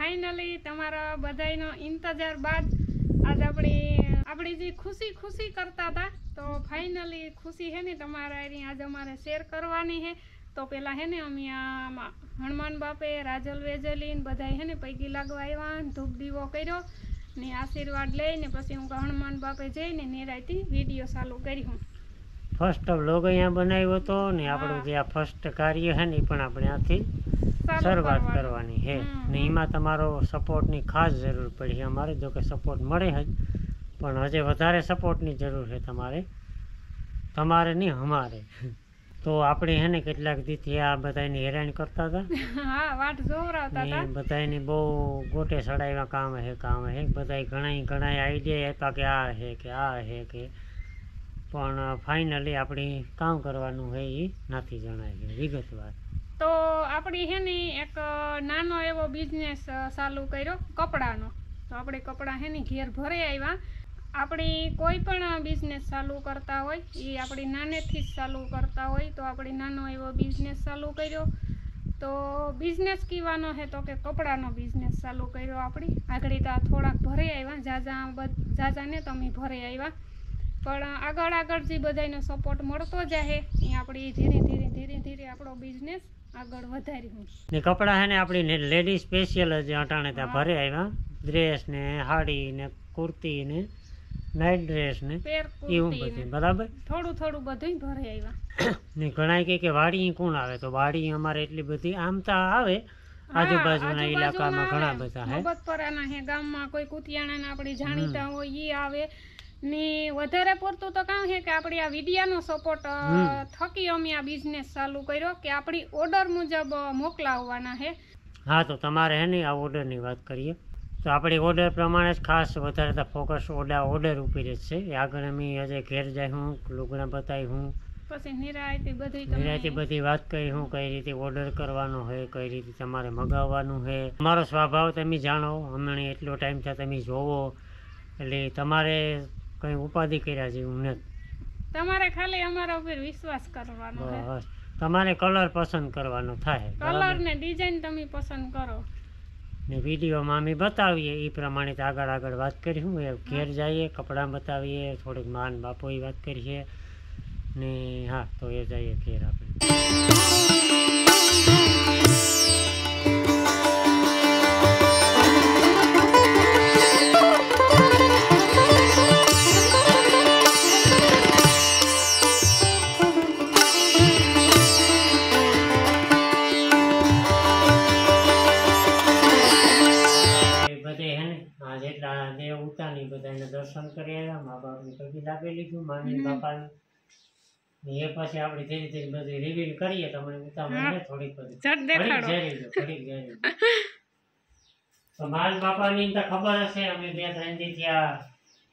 Finally તમારા બધાનો ઇંતજાર બાદ આજ આપણી જે ખુશી કરતા હતા તો ફાઇનલી ખુશી હે ને તમારા આજ અમારે શેર કરવાની હે। તો પેલા હે ને અમે હનુમાન બાપે રાજલ વેજલીન બધા હે ને પૈકી લાગવા આવ્યા, ધૂપ દીવો કર્યો ને આશીર્વાદ લઈને પછી હું હનુમાન બાપે જઈને નિરાયથી વિડીયો ચાલુ કર્યું। ફર્સ્ટ વ્લોગ અહીંયા બનાવ્યો હતો ને આપણું જે આ ફર્સ્ટ કાર્ય છે ને એ પણ આપણે આથી શરૂઆત કરવાની છે ને એમાં તમારો સપોર્ટની ખાસ જરૂર પડી છે અમારે। જો કે સપોર્ટ મળે જ પણ હજે વધારે સપોર્ટની જરૂર છે તમારે નહીં અમારે। તો આપણે હે ને કેટલાક દીથી આ બધાને હેરાન કરતા હતા બધાને બહુ ગોટે સડાવ્યા કામ હે બધા ઘણા આઈડિયા આપ્યા કે આ છે કે પણ ફાઇનલી આપણે કામ કરવાનું હોય એ નથી જણાય વિગતવાર। તો આપણી હે ને એક નાનો એવો બિઝનેસ ચાલુ કર્યો કપડાનો। તો આપણે કપડાં હે ને ઘેર ભરે આવ્યા। આપણી કોઈ પણ બિઝનેસ ચાલુ કરતા હોય એ આપણી નાનેથી જ ચાલુ કરતા હોય તો આપણે નાનો એવો બિઝનેસ ચાલુ કર્યો। તો બિઝનેસ કીવાનો છે તો કે કપડાનો બિઝનેસ ચાલુ કર્યો આપણી આગળ તો થોડાક ભરે આવ્યા જાજા ને તો અમે ભરે આવ્યા પણ આગળ જે બધાનો સપોર્ટ મળતો જાય એ આપણી ધીરે આપણો બિઝનેસ આગળ વધાર્યું। ને કપડાં હે ને આપણી લેડીઝ સ્પેશિયલ જ અટાણે ત્યાં ભરે આવ્યા ડ્રેસ ને સાડી ને કુર્તી ને નાઇટ ડ્રેસ ને એવું બધું બરાબર થોડું બધું ભરે આવ્યા। ને ઘણા કે વાડી કોણ આવે તો વાડી અમારે એટલી બધી આમ તો આવે આજુબાજુના ઇલાકામાં ઘણા બધા હે બપરાના હે ગામમાં કોઈ કુતિયાણા આપણી જાણીતા હોય એ આવે ને વધારે પડતું તો કામ છે કે આપણી આ વિડિયાનો સપોર્ટ થકી અમે આ બિઝનેસ ચાલુ કર્યો કે આપણી ઓર્ડર મુજબ મોકલાવવાના છે। હા તો તમારે હે ને આ ઓર્ડરની વાત કરીએ તો આપણી ઓર્ડર પ્રમાણે જ ખાસ વધારે ફોકસ ઓર્ડર ઉપર જ છે। આગળ અમે હજે ઘેર જાય હું લુગડા બતાવી હું પછી નિરાયતી બધી વાત કરી હું કઈ રીતે ઓર્ડર કરવાનો હોય કઈ રીતે તમારે મગાવવાનું છે। તમારો સ્વભાવ તમે જાણો હમણાં એટલો ટાઈમ થયા તમે જોવો એટલે તમારે કઈ ઉપાધિ કર્યા જેવું નથી તમારે ખાલી અમારા ઉપર વિશ્વાસ કરવાનો છે। તમારે કલર પસંદ કરવાનો થાય કલર ને ડિઝાઇન તમે પસંદ કરો ને વિડીયોમાં અમે બતાવીએ એ પ્રમાણે આગળ વાત કરીશું ઘેર જઈએ કપડાં બતાવીએ થોડીક માન બાપો વાત કરીએ ને હા તો એ જઈએ ઘેર આપણે દર્શન કરી આવ્યા મા બાપની પૈકી લાગી લીધું મામી બાપાની એ પછી આપણે ધીરે બધું રિવીલ કરીએ તમને ઉતામળ થોડીક તો માલ બાપાની તો ખબર હશે અમે 2-3 દી થયા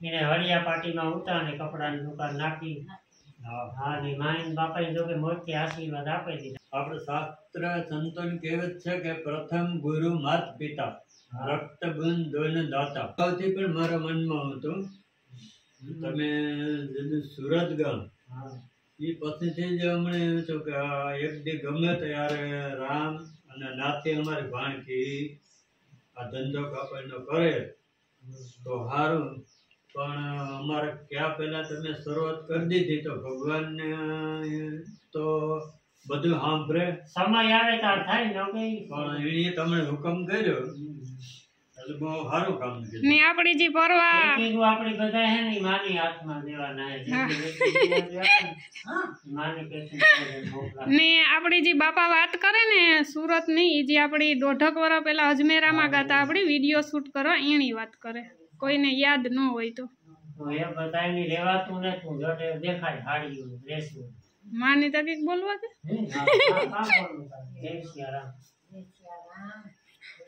એને હળિયા પાટીમાં ઉતાને કપડાની દુકાન નાખી હા ને માની બાપાએ જો કે મોટી આશીર્વાદ આપી દીધા। આપણે શાસ્ત્ર સંતોન કહેવત છે કે પ્રથમ ગુરુ માત પિતા રક્ત બંધ દોન દાતા સૌથી પણ મારા મનમાં હતું તમે સુરત ગામ એ પછીથી જ હમણે છો કે એક દી ગમે ત્યારે રામ અને નાથી અમારી ભાણકી આ ધંધો કાપડનો કરે તો સારું પણ અમારે ક્યાં પહેલા તમે શરૂઆત કરી દીધી તો ભગવાનને તો બધું સાંભળે સમય આવે તાર થાય પણ એને તમને હુકમ કર્યો બહુ સારું કામ ને આપણી જે પરવા આપણી બધા હે ને માની હાથમાં દેવાના ને આપણી જે બાપા વાત કરે ને સુરત ની જે આપણી 1.5 વર્ષ પહેલા અજમેરામાં ગાતા આપણી વિડીયો શૂટ કરવા એની વાત કરે કોઈને યાદ ન હોય તો એ બધાની રેવાતું ને તું જોડે દેખાય હાડીઓ ડ્રેસું માની તો કઈક બોલવા છે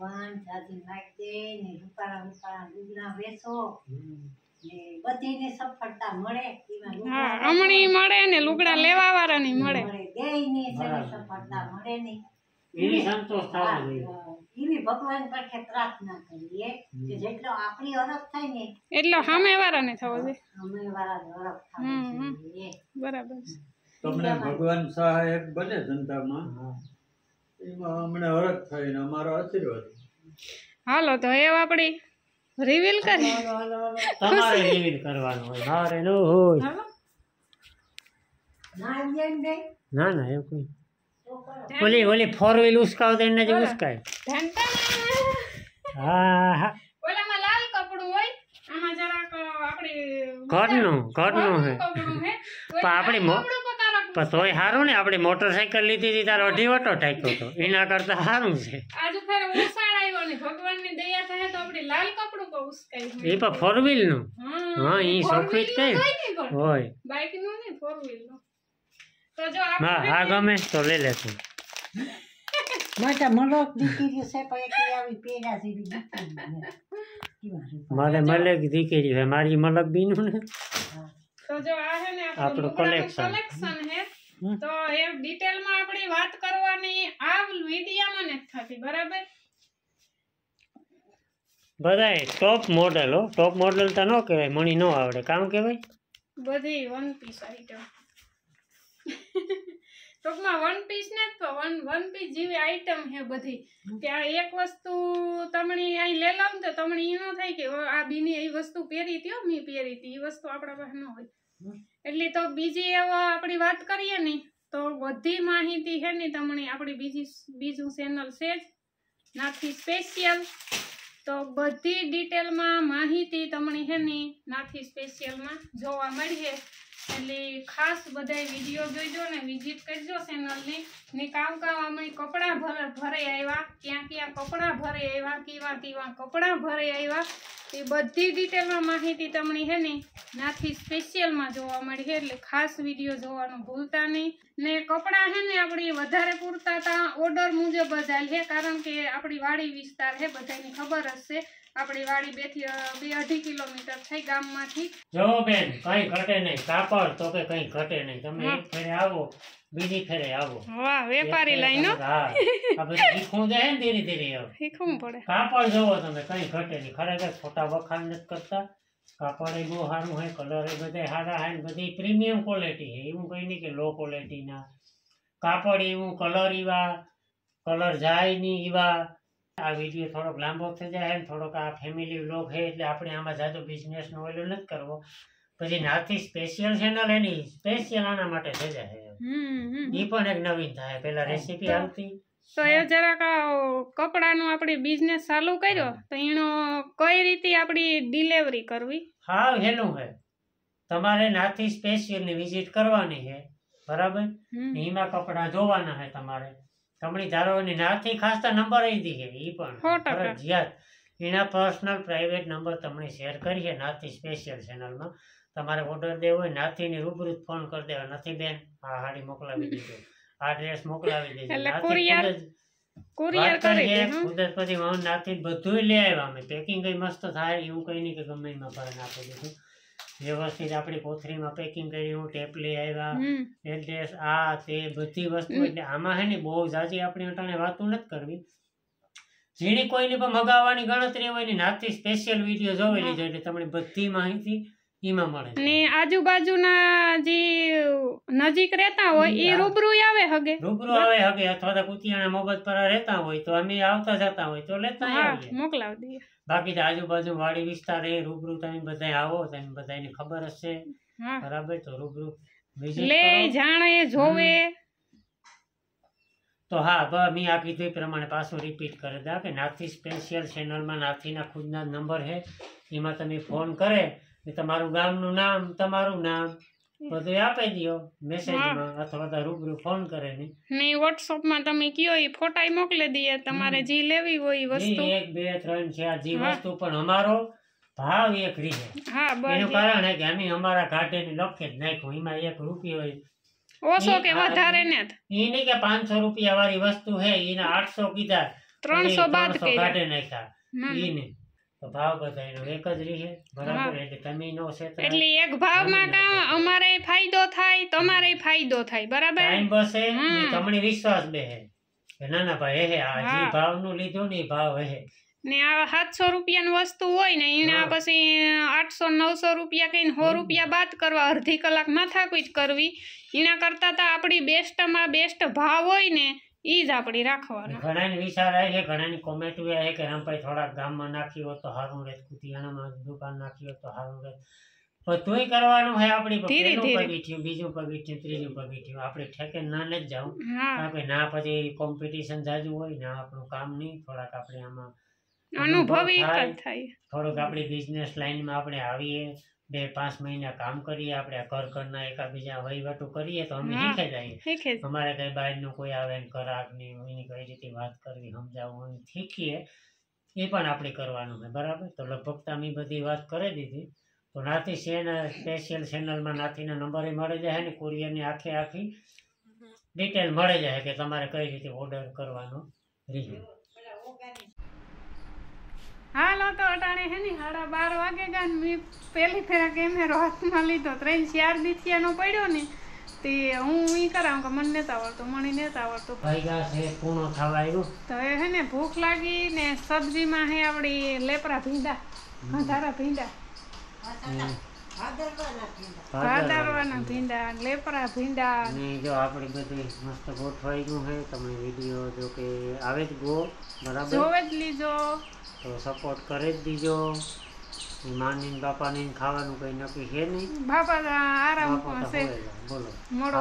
ભગવાન જાતિ નાખજે ને રૂપાળા લુગડા વેચો ને બધીને સફળતા મળે હા અમણી મળે ને લુગડા લેવા વાળાની મળે દેયને સફળતા મળે ને એની સંતોષ થાવો જોઈએ એવી ભગવાન પાસે પ્રાર્થના કરીએ કે જેટલો આપણી અરખ થાય ને એટલો સામે વાળાને થવો જોઈએ સામે વાળાનો અરખ થવો જોઈએ બરાબર તમને ભગવાન સહાયક બને ધંધામાં એમાં અમને હરખ થઈને અમારો આશીર્વાદ હાલો તો એ આપણી રિવીલ કરી. તમારે રિવીલ કરવાનું હોય, મારે ન હોય. હાલો ના જેમ ગઈ ના ના એવું કઈ. તો કરો. ઓલી 4 વ્હીલ ઉસકાવ તો એને જ ઉસકાય. ઢંઢણ. હા હા ઓલામાં લાલ કપડું હોય, આમાં જરાક આપણી ઘરનું હે. કપડું હે. પણ આપણી કપડું પકારક. પણ તોય સારું ને, આપણે મોટરસાઇકલ લીધી હતી તારો અઢી વટો ટાક્યો હતો, એના કરતા સારું છે. આજુ ફેર ઉસાળ આવ્યો ને ભગવાનની દયા થાય તો આપણી લાલ કપડું કો ઉસકાઈ એ હોય. પણ 4 વ્હીલ નું. હા, ઈ સોખવી જ કઈ હોય. બાઇક નું નહીં, 4 વ્હીલ નું. તો જો હા હા ગમે તો લઈ લેશું. માટા મલોક દીકરી છે પણ એકલી આવી પેડા જેવી દીકરી મારે મલક દીકરી છે, મારી મલક બીનું ને. તો જો આ હે ને આપણું collection. કલેક્શન હે. તો એ ડિટેલમાં આપણી વાત કરવાની આ વિડિયામાં નથી થતી, બરાબર? બધાય ટોપ મોડલ હો. ટોપ મોડલ તો ન કહેવાય, મણી ન આવડે. કામ કહેવાય બધી વન પીસ આઈટમ. ટૂંકમાં વન પીસ ને તો વન પીસ જેવી આઈટમ હે બધી. ત્યાં એક વસ્તુ તમણી અહીં લે લાવ ને તો તમણી એ ન થાય કે આ બીની એ વસ્તુ પહેરી હતી હો, મેં પહેરી હતી, એ વસ્તુ આપણા પાસે ન હોય. એટલે તો બીજી એવા આપણી વાત કરીએ ને તો બધી માહિતી હે ને તમણી આપણી બીજું ચેનલ છે જ નાથી સ્પેશિયલ. તો બધી ડિટેલમાં માહિતી તમણી હે ને નાથી સ્પેશિયલમાં જોવા મળીએ. એટલે ખાસ બધાય વિડીયો જોઈજો ને વિઝિટ કરજો ચેનલની. ને કામ અમારી કપડાં ભરે આવ્યા, ક્યાં કપડાં ભરે આવ્યા, કેવા કપડાં ભરે આવ્યા, એ બધી ડિટેલમાં માહિતી તમને હે ને નાથી સ્પેશિયલમાં જોવા મળી છે. એટલે ખાસ વિડીયો જોવાનું ભૂલતા નહીં. ને કપડાં હે ને આપણી વધારે પૂરતા ત્યાં ઓર્ડર મુજબ જ આલ છે, કારણ કે આપણી વાડી વિસ્તાર છે, બધાની ખબર જ છે. આપણી વાડી 2-2.5 કિલોમીટર થઈ ગામમાંથી. જો બેન કઈ ઘટે નહીં, કાપડ તો કે કઈ ઘટે નહીં. તમે એક ફેરે આવો, બીજી ફેરે આવો. વાહ, વેપારી લાઈનો. હા, આ બધું શીખવું જાય ને ધીરે ધીરે. શીખવું પડે. કાપડ જોવો તમે, કઈ ઘટે નહીં. ખરેખર ખોટા વખાણ નથી કરતા. કાપડ એ બહુ સારું હોય, કલર એ બધા સારા હોય, બધી પ્રીમિયમ ક્વોલિટી છે. એવું કઈ નહીં કે લો ક્વોલિટીના. કાપડ એવું, કલર એવા, કલર જાય નહીં એવા. આ વિડીયો થોડોક લાંબો થઈ જાય ને થોડોક આ ફેમિલી વ્લોગ છે, એટલે આપણે આમાં જાજો બિઝનેસનો ઓલો નથી કરવો. પછી નાથી સ્પેશિયલ ચેનલ એની સ્પેશિયલ આના માટે થઈ જાય. એ પણ એક નવીન થાય. પેલા રેસીપી આવતી તો એ જરાક કપડાનો આપણે બિઝનેસ ચાલુ કર્યો તો એનો કઈ રીતે આપણી ડિલિવરી કરવી. હા હેલું હે, તમારે નાથી સ્પેશિયલની વિઝિટ કરવાની છે, બરાબર? એમાં કપડાં જોવાના છે તમારે. તમારી ધારો એની નાથી ખાસ તો નંબર આવી દી છે, એ પણ ફરજિયાત એના પર્સનલ પ્રાઇવેટ નંબર તમને શેર કરીએ નાથી સ્પેશિયલ ચેનલમાં. તમારે ઓર્ડર દેવો હોય નાથીની રૂબરૂ ફોન કરી દેવા. નથી બેન આ હાડી મોકલાવી દીધો, આ ડ્રેસ મોકલાવી દીધો, કુદરત પછી નાથી બધું લઈ આવ્યા અમે. પેકિંગ કઈ મસ્ત થાય એવું કઈ નહીં કે ગમે એમાં ભરે નાખી દીધું. વ્યવસ્થિત આપણી કોથળીમાં પેકિંગ કરી, હું ટેપ લઈ આવ્યા, એડ્રેસ આ તે બધી વસ્તુ. એટલે આમાં હે ને બહુ જાજી આપણી અટાણે વાતો નથી કરવી. જેની કોઈની પણ મગાવવાની ગણતરી હોય ને નાથી સ્પેશિયલ વિડીયો જોઈ લીધો એટલે તમને બધી માહિતી એમાં મળે. ને આજુબાજુના જે નજીક રહેતા હોય એ રૂબરૂ આવે હગે અથવા તો કુતિયાણા મોબતપરા રહેતા હોય તો અમે આવતા જતા હોય તો લેતા આવીએ, મોકલાવી દઈએ. બાકી તો આજુબાજુ વાડી વિસ્તાર એ રૂબરૂ તમે બધા આવો, તમે બધાને ખબર હશે, બરાબર? તો રૂબરૂ લે જાણે જોવે. તો હા, મેં આ કીધું એ પ્રમાણે પાછું રિપીટ કરી દા કે નાથી સ્પેશિયલ ચેનલમાં નાથીના ખુદના નંબર છે, એમાં તમે ફોન કરે તમારું ગામનું નામ, તમારું નામ બધું આપી દો મેસેજમાં અથવા તો રૂબરૂ ફોન કરે ને વોટ્સઅપમાં તમે કયો એ ફોટા મોકલી દઈએ તમારે જે લેવી હોય વસ્તુ. 1 2 3 4 જે વસ્તુ. પણ અમારો ભાવ એક રીહે. એનું કારણ હે કે અમે અમારા ઘાટેની લખે જ નાખ્યું. એમાં 1 રૂપિયો ઓછો કે વધારે ને એ નહીં કે 500 રૂપિયા વાળી વસ્તુ હે એના 800 કીધા, 300 બાદ ઘાટે નાખ્યા. ઈને તો ભાવ બધાયનો એક જ રહે, બરાબર? એટલે તમે નો છે એટલે એક ભાવમાં કામ અમારે ફાયદો થાય, તમારે ફાયદો થાય, બરાબર? ટાઈમ બસે ને તમને વિશ્વાસ બેહે ના ના ભાઈ હે આ જે ભાવનું લીધું ને ભાવ હે. ને આ 700 રૂપિયાની વસ્તુ હોય ને એના પછી 800-900 રૂપિયા કઈને 100 રૂપિયા બાદ કરવા, અડધી કલાક માથાકૂટ કરવી. એના કરતા તો આપણી બેસ્ટમાં બેસ્ટ ભાવ હોય ને ઈ જ આપણી રાખવાના. ઘણાને વિચાર આવે છે, ઘણાની કોમેન્ટ આવે કે રામભાઈ થોડાક ગામમાં નાખી હોત તો સારું રહે, કુતિયાણામાં દુકાન નાખી હોત તો સારું રહે. પણ તોય કરવાનું છે આપણી ધીરે પહેલું ધીરે. પગથિયું, બીજું પગથિયું, ત્રીજું પગથિયું. આપણે ઠેકે ના જ જાઉં. હા, આપણે ના પછી કોમ્પિટિશન જાજુ હોય ને આપણું કામ નહીં. થોડાક આપણે આમાં અનુભવી થાય. એક જ થાય. થોડુંક આપણી બિઝનેસ લાઈનમાં આપણે આવીએ, 2-5 મહિના કામ કરીએ, આપણે ઘરના એકાબીજા વહીવટો કરીએ તો અમે હા. શીખી જઈએ. શીખે છે. અમારે કઈ બહારનું કોઈ આવે ને ગ્રાહકની એની કઈ રીતે વાત કરવી, સમજાવવું, શીખીએ. એ પણ આપણે કરવાનું છે, બરાબર. તો લગભગ તો અમે બધી વાત કરી દીધી. તો નાથી સ્પેશિયલ ચેનલમાં નાથીના નંબર મળી જાય ને કુરિયરની આખી ડિટેલ મળી જાય કે તમારે કઈ રીતે ઓર્ડર કરવાનો રહે. હાલો તો અટાણે હે ને 12:30 વાગે ગયા ને મેં પહેલી ફેરા કેમેરો હાથમાં લીધો. 3-4 દીથિયાનો પડ્યો ને તે હું ઈ કરાવું કે મને નતા આવડતું, મને નતા આવડતું. ભાઈ છે પૂર્ણ થવા આવ્યું. તો એ હે ને ભૂખ લાગી ને સબ્જીમાં હે આપણી લેપરા ભીંડા, ઘાધારા ભીંડા, ભાદરવાના ભીંડા, લેપરા ભીંડા. અને જો આપણી બધી મસ્ત ગોઠવાઈ ગયું છે. તમે વિડીયો જો કે આવે જ ગો, બરાબર, જોવે જ લીજો. તો સપોર્ટ કરી જ દીજો. માની બાપાની ખાવાનું કઈ નક્કી છે નહીં. બાપા તો આરામ બાપા તો છે, હોય જ. બોલો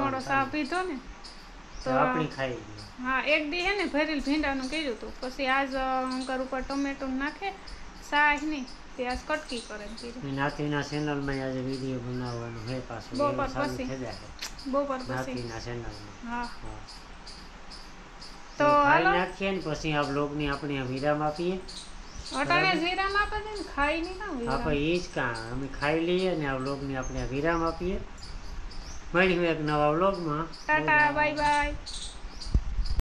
મોડો ચા પીધો ને તો તો આપણી ખાઈ ગઈ. હા, એક દી હે ને ભરેલ ભીંડાનું કર્યું હતું. પછી આજ અંકર ઉપર ટોમેટો નાખે શાહ નહીં તે આજ કટકી કરે ને કર્યું. નાથીના ચેનલમાં આજે વિડીયો બનાવવાનું છે પાછું. બપોર એવું ચાલુ પછી. થઈ જાય બપોર પછી. નાથીના ચેનલમાં. હા, હા. તો ખાઈ હાલો નાખીએ ને પછી આ બ્લોગની આપણે આ વિરામ આપીએ. અટાણે જીરામ આપે છે ને ખાઈ નહીં કામ આપણે એ જ કાં અમે ખાઈ લઈએ ને આ વ્લોગની આપણે વિરામ આપીએ. મળ્યું એક નવા વ્લોગમાં. Tata bye bye.